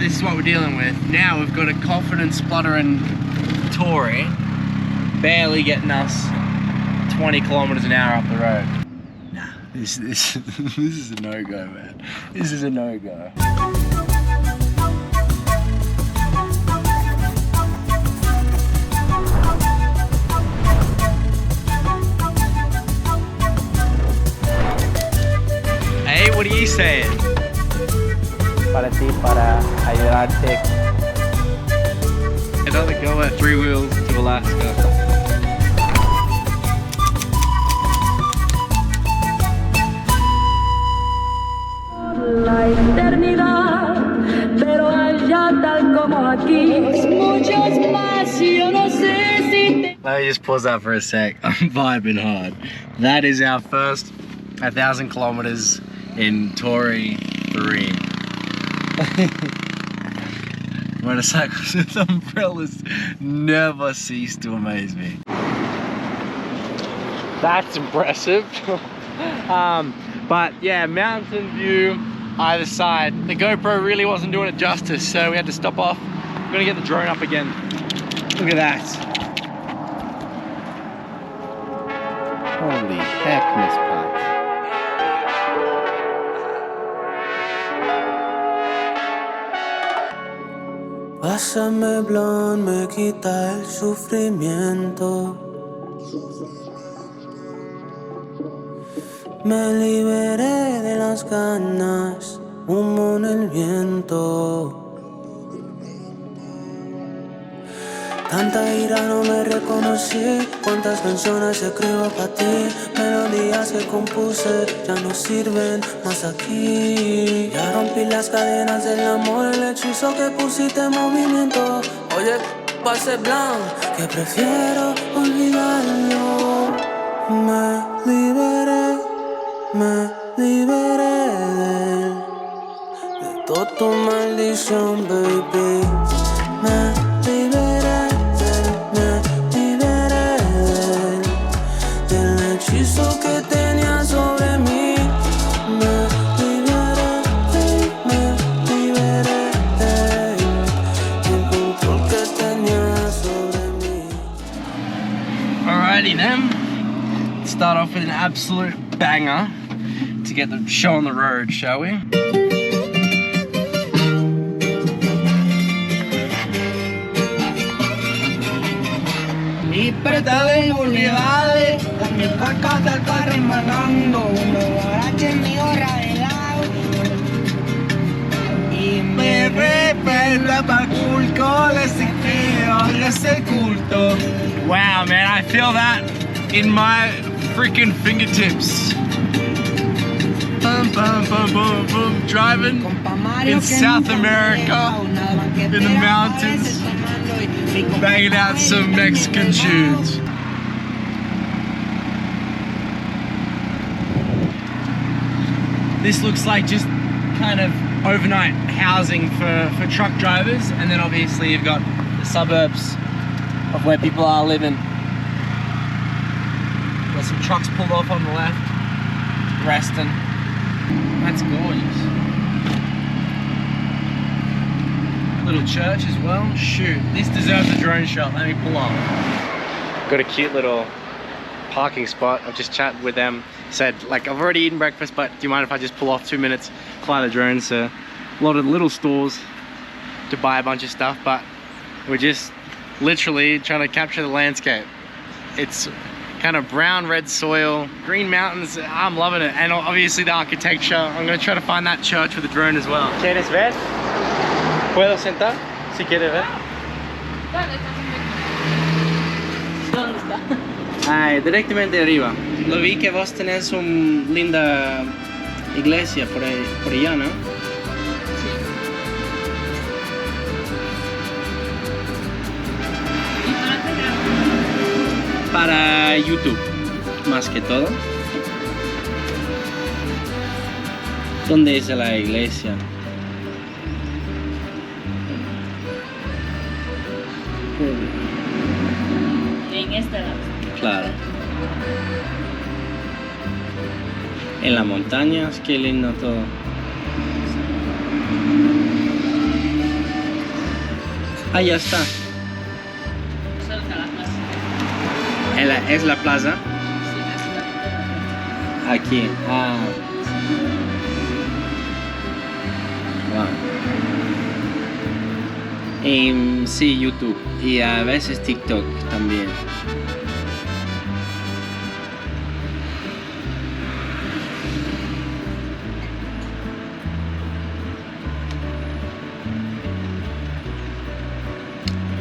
this is what we're dealing with. Now we've got a confident spluttering Tory barely getting us 20 kilometers an hour up the road. Nah, this is a no-go, man. This is a no-go. Hey, what are you saying? Para ti, para ayudarte. Another go at 3 wheels to Alaska. La eternidad, pero allá tal como aquí, mucho espacio, no sé si te... Let me just pause that for a sec. I'm vibing hard. That is our first 1,000 kilometers in Tory Marine. Motorcycles with umbrellas never cease to amaze me. That's impressive. But yeah, mountain view either side. The GoPro really wasn't doing it justice, so we had to stop off. I'm gonna get the drone up again. Look at that. Holy heck, Miss Pat. Pásame blond, me quita el sufrimiento. Me liberé de las ganas, humo en el viento. Tanta ira no me reconocí, cuántas canciones escribo para ti, melodías que compuse ya no sirven más aquí. Ya rompí las cadenas del amor, el hechizo que pusiste en movimiento. Oye, pase blanco, que prefiero olvidarlo. Me liberé de toda tu maldición, baby. Me liberé del hechizo que tenía sobre mí. Me liberé del control que tenía sobre mí. Alrighty then. Start off with an absolute banger to get the show on the road, shall we? Libertades y unidades, con mi caca te está remanando, me guarache en mi hora de lado. Y me respeta pa' culto, les el culto. Wow, man, I feel that in my freaking fingertips. Bum, bum, bum, bum, bum. Driving in South America, in the mountains, banging out some Mexican tunes. This looks like just kind of overnight housing for truck drivers, and then obviously you've got the suburbs of where people are living. Got some trucks pulled off on the left, resting. That's gorgeous. Little church as well. Shoot, this deserves a drone shot. Let me pull off. Got a cute little parking spot. I've just chatted with them. Said, like, I've already eaten breakfast, but do you mind if I just pull off 2 minutes, fly the drone? So a lot of little stores to buy a bunch of stuff, but we're just literally trying to capture the landscape. It's kind of brown red soil, green mountains. I'm loving it, and obviously the architecture. I'm going to try to find that church with a drone as well. ¿Quieres ver? ¿Puedo sentar? Si quieres ver. ¿Dónde está? Ah, directamente arriba. Lo vi que vos tenés una linda iglesia por allá, ¿no? Para YouTube, más que todo. ¿Dónde es la iglesia? En esta lado. Claro. En las montañas, qué lindo todo. Ah, ya está. Cerca de la plaza. Es la plaza. Sí, es la Aquí. Ah. Wow. Sí, YouTube. Y a veces TikTok también.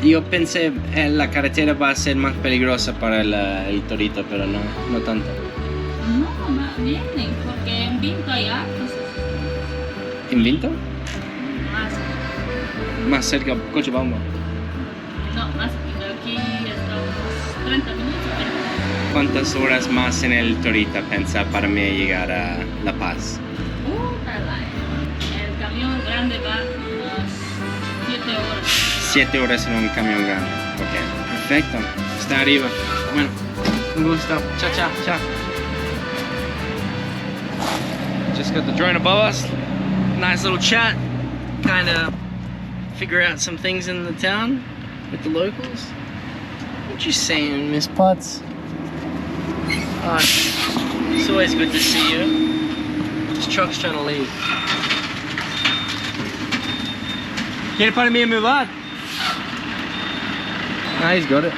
Yo pensé la carretera va a ser más peligrosa para el torito, pero no tanto. No, más bien, porque en Vinto hay hartos. ¿En Vinto? Más. Más cerca, Cochabamba. No, más que aquí estamos 30 minutos. ¿Cuántas horas más en el torito pensa para mí llegar a La Paz? El camión grande va unas 7 horas. 7 horas en un camión grande. Ok, perfecto. Está arriba. Bueno, un gusto. Chao, chao, chao. Just got the drone above us. Nice little chat. Kind of figure out some things in the town with the locals. What you saying, Miss Potts? It's always good to see you. This truck's trying to leave. ¿Quiere para mí mudar? Ah, he's got it.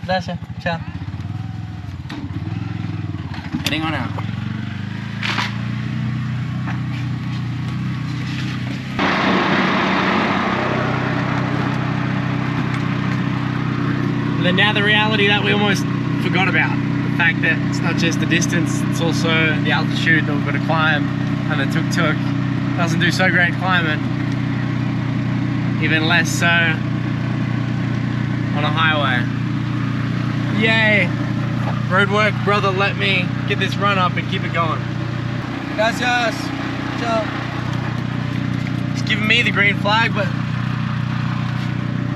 Gracias. Ciao. Heading on out. And then now the reality that we almost forgot about. The fact that it's not just the distance, it's also the altitude that we've got to climb, and the Tuk Tuk doesn't do so great climbing. Even less so on a highway. Yay! Roadwork brother let me get this run up and keep it going. Gracias! Ciao! He's giving me the green flag, but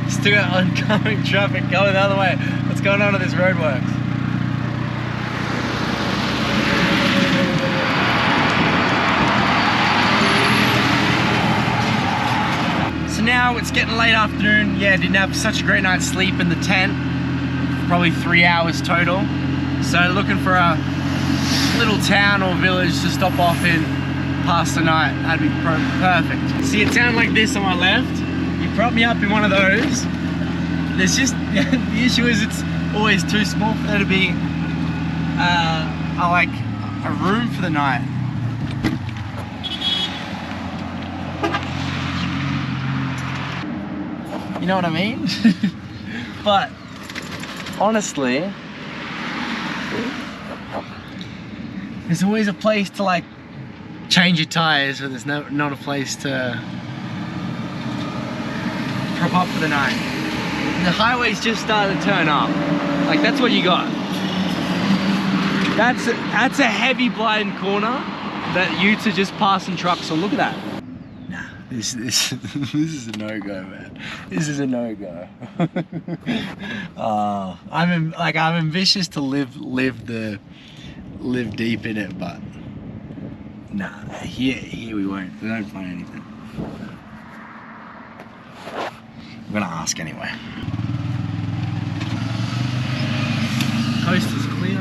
still got oncoming traffic going the other way. What's going on with this roadworks? So now it's getting late afternoon. Yeah, didn't have such a great night's sleep in the tent. Probably 3 hours total. So looking for a little town or village to stop off in, pass the night. That'd be perfect. See a town like this on my left. You prop me up in one of those. There's just the issue is it's always too small for there to be like a room for the night. You know what I mean? But honestly, there's always a place to like change your tires, but there's not a place to prop up for the night. And the highways just started to turn up. Like that's what you got. That's a heavy blind corner that utes are just passing trucks on. Look at that. Nah, this is a no-go, man. This is a no-go. I'm ambitious to live deep in it, but nah, here we won't. We don't find anything. I'm gonna ask anyway. Coast is clear.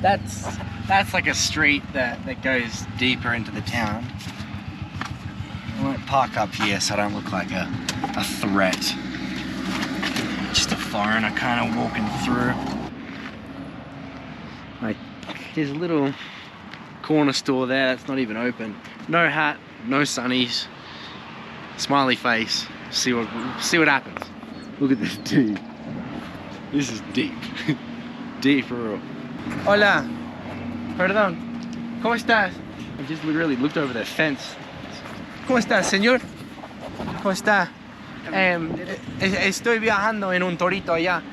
That's like a street that goes deeper into the town. I won't park up here so I don't look like a threat. Just a foreigner kind of walking through. Like, there's a little corner store there that's not even open. No hat, no sunnies, smiley face. See what happens. Look at this dude. This is deep. Deep for real. Hola. Perdón. ¿Cómo estás? I just literally looked over the fence. ¿Cómo estás, señor? ¿Cómo está? Estoy viajando en un torito allá.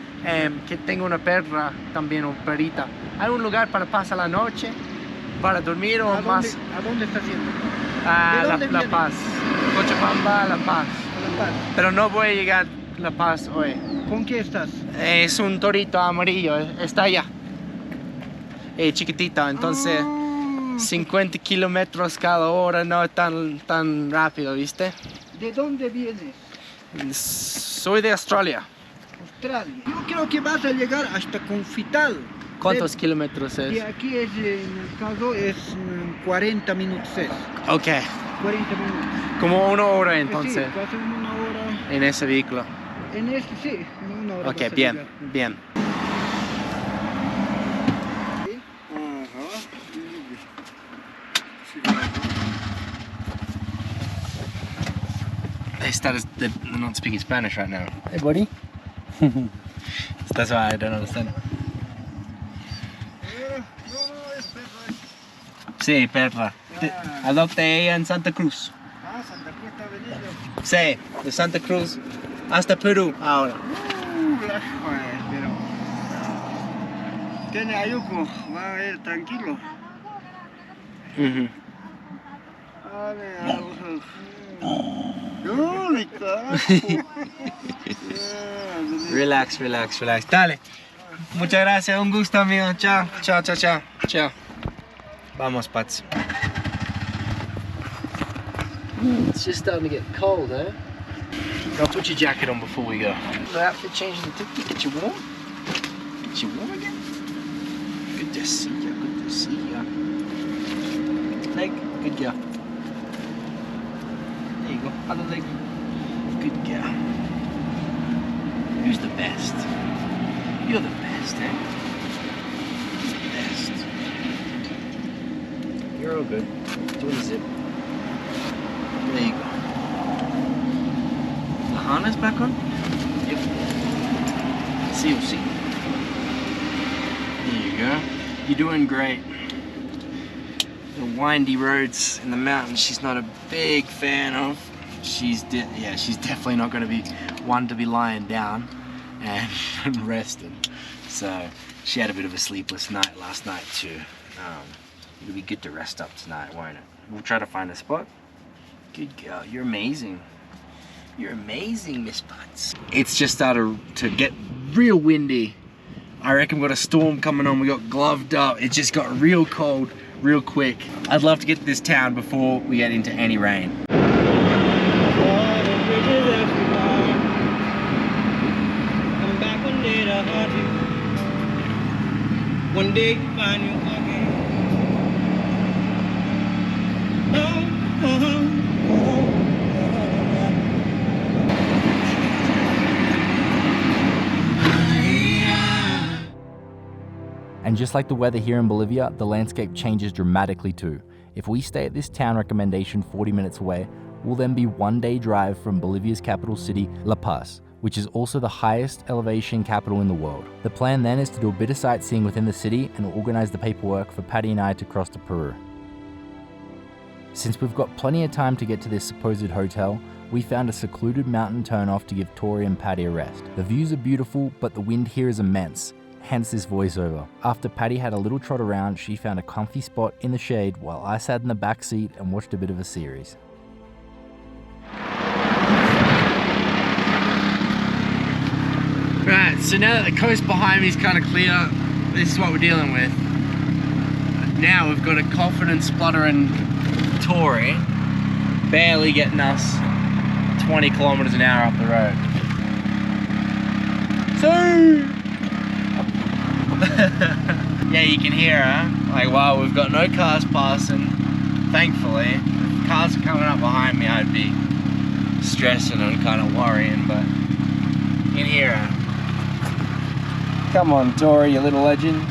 Que tengo una perra también, una perrita. ¿Hay un lugar para pasar la noche? ¿Para dormir o más? ¿A dónde estás yendo? La Paz. Cochabamba, La Paz. La Paz. Pero no voy a llegar a La Paz hoy. ¿Con qué estás? Es un torito amarillo, está allá. chiquitita, entonces 50 kilómetros cada hora no es tan rápido, ¿viste? ¿De dónde vienes? Soy de Australia. Australia. Yo creo que vas a llegar hasta Confital. ¿Cuántos kilómetros Y es? aquí es, en el caso es 40 minutos. Ok, 40 minutos. como 1 hora Sí, entonces casi una hora. en ese vehículo. En este sí, en una hora. Ok, vas a bien, llegar. bien. They started they're not speaking Spanish right now. Hey, buddy. That's why I don't understand. Sí, perra. Adopte ella en Santa Cruz. Ah, Santa Cruz está venido. Sí, de Santa Cruz hasta Perú ahora. Pero tiene ayuco, va a ir tranquilo. Ujú. Uy, carajo. Relax, relax, relax. Dale. Muchas gracias, un gusto, amigo. Chao, chao, chao, chao. Chao. Vamos, Pats. It's just starting to get cold, eh? Go put your jacket on before we go. The outfit change in the tuk-tuk, get you warm? Get you warm again? Good to see ya, good to see ya. Leg, good girl. There you go, other leg. Good girl. Who's the best? You're the best, eh? The best. You're all good. Doing the zip. There you go. The harness back on? Yep. See, you'll see. There you go. You're doing great. The windy roads in the mountains, she's not a big fan of. She's definitely not going to be one to be lying down and resting. So she had a bit of a sleepless night last night too. It'll be good to rest up tonight, won't it? We'll try to find a spot. Good girl, you're amazing. You're amazing, Miss Butts. It's just started to get real windy. I reckon we've got a storm coming on. We got gloved up. It just got real cold, real quick. I'd love to get to this town before we get into any rain. One day you find you again. And just like the weather here in Bolivia, the landscape changes dramatically too. If we stay at this town recommendation 40 minutes away, we'll then be 1 day drive from Bolivia's capital city, La Paz, which is also the highest elevation capital in the world. The plan then is to do a bit of sightseeing within the city and organize the paperwork for Patty and I to cross to Peru. Since we've got plenty of time to get to this supposed hotel, we found a secluded mountain turnoff to give Tori and Patty a rest. The views are beautiful, but the wind here is immense, hence this voiceover. After Patty had a little trot around, she found a comfy spot in the shade while I sat in the back seat and watched a bit of a series. Right, so now that the coast behind me is kind of clear, this is what we're dealing with. Now we've got a confident spluttering Tory barely getting us 20 kilometers an hour up the road. So yeah, you can hear her. Like, wow, we've got no cars passing. Thankfully, if cars are coming up behind me, I'd be stressing and kind of worrying, but you can hear her. Come on, Tori, you little legend.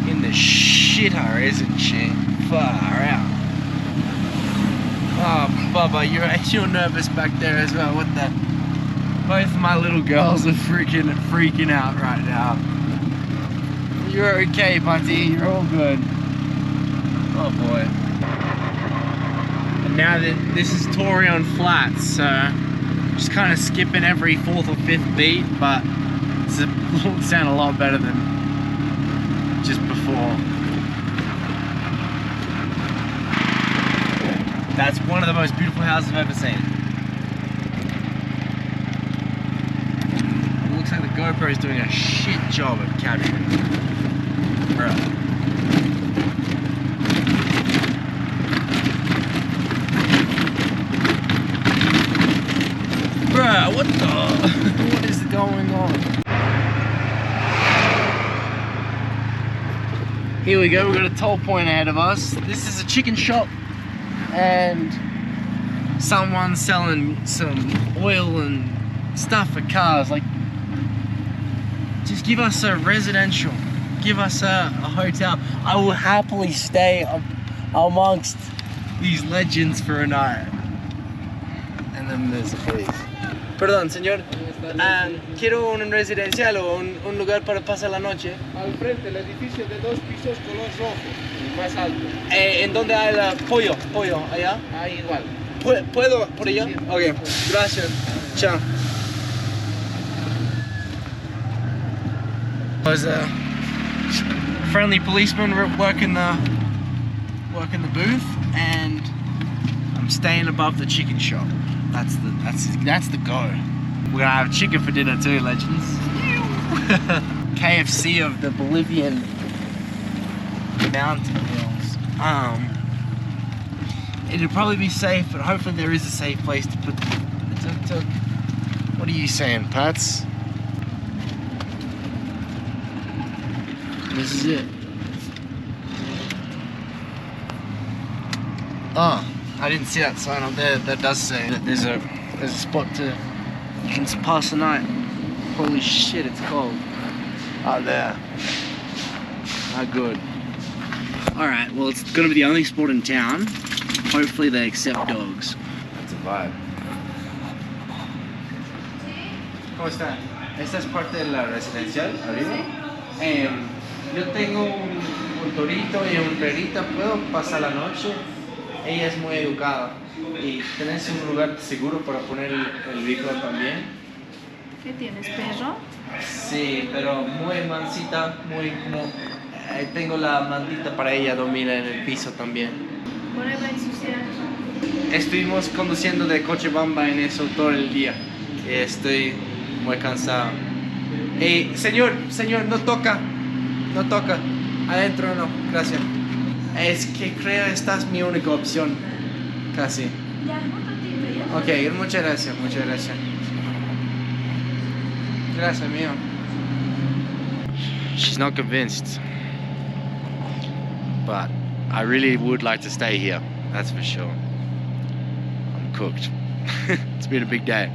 In the shitter, isn't she? Far out. Oh, Bubba, you're nervous back there as well. What the? Both my little girls are freaking out right now. You're okay, Bunty. You're all good. Oh boy. And now that this is Tori on flats, so just kind of skipping every 4th or 5th beat, but it'll sound a lot better than just before. That's one of the most beautiful houses I've ever seen. GoPro is doing a shit job of capturing. Bruh. Bruh, what the? What is going on? Here we go, we've got a toll point ahead of us. This is a chicken shop and someone's selling some oil and stuff for cars. Like, just give us a residential, give us a hotel. I will happily stay amongst these legends for a night. And then there's the police. Perdón, señor. Quiero un residencial o un lugar para pasar la noche. Al frente, el edificio de 2 pisos, color rojo, el más alto. ¿En dónde hay el pollo? ¿Pollo? ¿Allá? Ahí igual. ¿Puedo por allá? Sí. Ok, gracias. Chao. There's a friendly policeman working the booth, and I'm staying above the chicken shop. That's the go. We're gonna have chicken for dinner too, legends. KFC of the Bolivian mountain hills. It'll probably be safe, but hopefully there is a safe place to put the tuk-tuk. What are you saying, Pats? This is it. Oh, I didn't see that sign up there. That does say that there's a spot to pass the night. Holy shit, it's cold out there. How good. Alright, well, it's gonna be the only sport in town. Hopefully they accept dogs. That's a vibe. ¿Cómo está? Esta es parte de la residencial, arriba. Yo tengo un torito y un perrito. ¿Puedo pasar la noche? Ella es muy educada. ¿Y tenés un lugar seguro para poner el vehículo también? ¿Qué tienes, perro? Sí, pero muy mansita, muy como... tengo la mantita para ella dormir en el piso también. Por ahí va a ensuciar. Estuvimos conduciendo de Cochabamba en eso todo el día. Estoy muy cansado. Señor, no toca. No toca. Adentro no, gracias. Es que creo que esta es mi única opción. Casi. Ya, un ratito, ya. Ok, muchas gracias, muchas gracias. Gracias, mío. She's not convinced. But I really would like to stay here, that's for sure. I'm cooked. It's been a big day.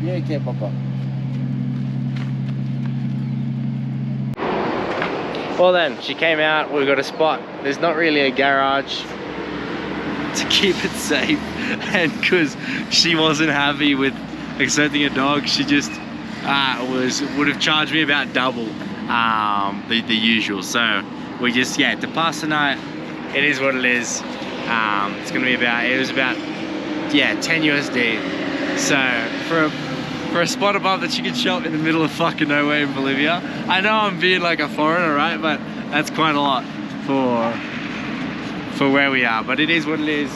Yeah, okay, Papa. Well then, she came out, we got a spot. There's not really a garage to keep it safe, and because she wasn't happy with accepting a dog, she just would have charged me about double the usual. So we just, yeah, to pass the night, it is what it is. It's gonna be it was about 10 USD. So for a spot above the chicken shop in the middle of fucking nowhere in Bolivia, I know I'm being like a foreigner, right? But that's quite a lot for where we are. But it is what it is.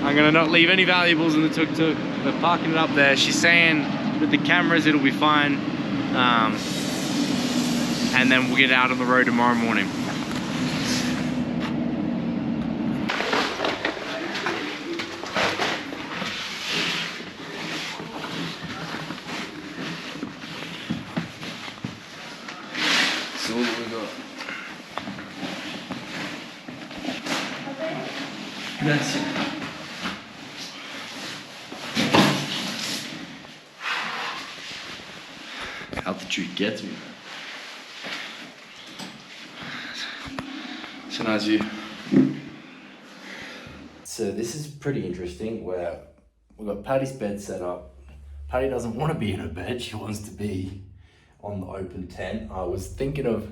I'm gonna not leave any valuables in the tuk-tuk. We're parking it up there. She's saying with the cameras it'll be fine. And then we'll get out on the road tomorrow morning. So what do we got? Gracias. Altitude gets me. It's a nice view. So this is pretty interesting where we've got Patty's bed set up. Patty doesn't want to be in her bed, she wants to be on the open tent. I was thinking of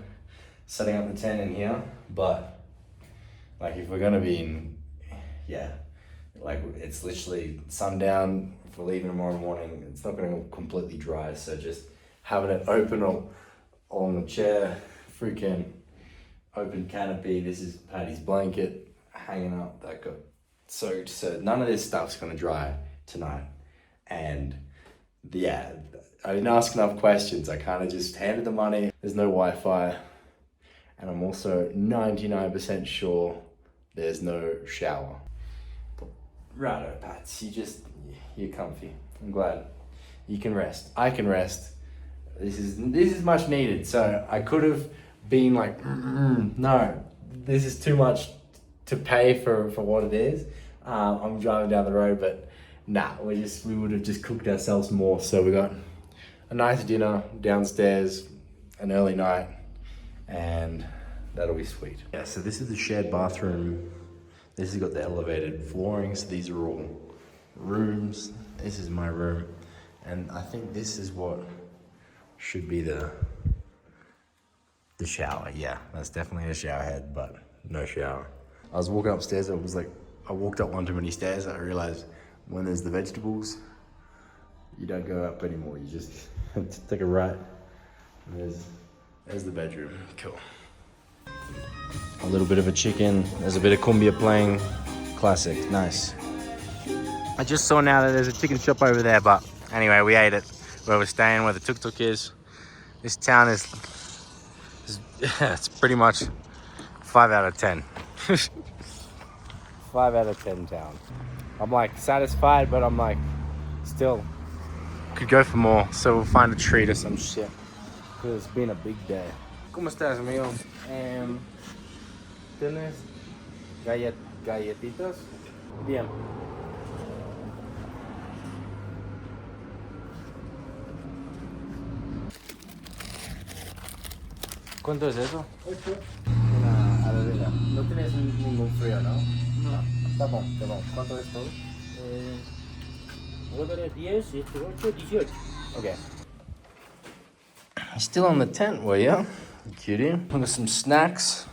setting up the tent in here, but like if we're gonna be in, like it's literally sundown, if we're leaving tomorrow morning, it's not gonna completely dry, so just having it open on the chair, freaking open canopy. This is Patty's blanket hanging up that got soaked, so none of this stuff's gonna dry tonight. And yeah, I didn't ask enough questions. I kind of just handed the money. There's no Wi-Fi. And I'm also 99% sure there's no shower. Righto, Pats, you're comfy. I'm glad. You can rest. I can rest. This is much needed. So I could have been like, no, this is too much to pay for what it is. I'm driving down the road, but nah, we would have just cooked ourselves more. So we got a nice dinner downstairs, an early night, and that'll be sweet. Yeah, so this is the shared bathroom. This has got the elevated flooring, so these are all rooms. This is my room, and I think this is what should be the shower. Yeah, that's definitely a shower head, but no shower. I was walking upstairs, I walked up one too many stairs. I realized when there's the vegetables, you don't go up anymore. You just take a right. And there's the bedroom. Cool. A little bit of a chicken. There's a bit of cumbia playing. Classic. Nice. I just saw now that there's a chicken shop over there, but anyway, we ate it where we're staying, where the Tuk Tuk is. This town is it's pretty much 5 out of 10. 5 out of 10 town. I'm like satisfied, but I'm like still could go for more. So we'll find a treat or some shit, because it's been a big day. ¿Cómo estás, amigo? ¿Tienes galletitas? Bien. ¿Cuánto es eso? 8. Una alegría. No tienes ningún frío, ¿no? No. Está bon, está bon. ¿Cuánto es todo? 9, 10, 8, 18. Okay. Still on the tent, were ya? Cutie. Got some snacks.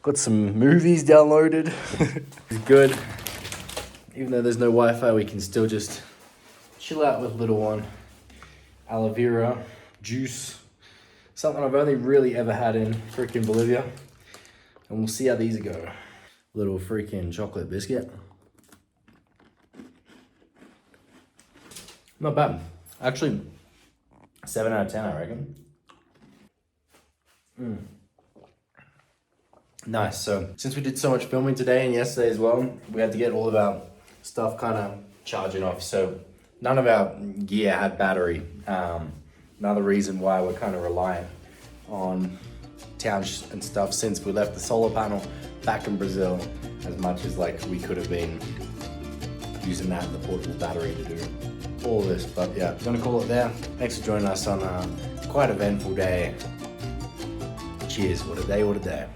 Got some movies downloaded. It's good. Even though there's no Wi-Fi, we can still just chill out with little one. Aloe vera, juice. Something I've only really ever had in freaking Bolivia. And we'll see how these go. Little freaking chocolate biscuit. Not bad. Actually, 7 out of 10, I reckon. Nice. So since we did so much filming today and yesterday as well, we had to get all of our stuff kind of charging off. So none of our gear had battery. Another reason why we're kind of reliant on towns and stuff, since we left the solar panel back in Brazil, as much as like we could have been using that, the portable battery, to do all of this. But yeah, I'm gonna call it there. Thanks for joining us on a quite eventful day. Cheers. What a day, what a day.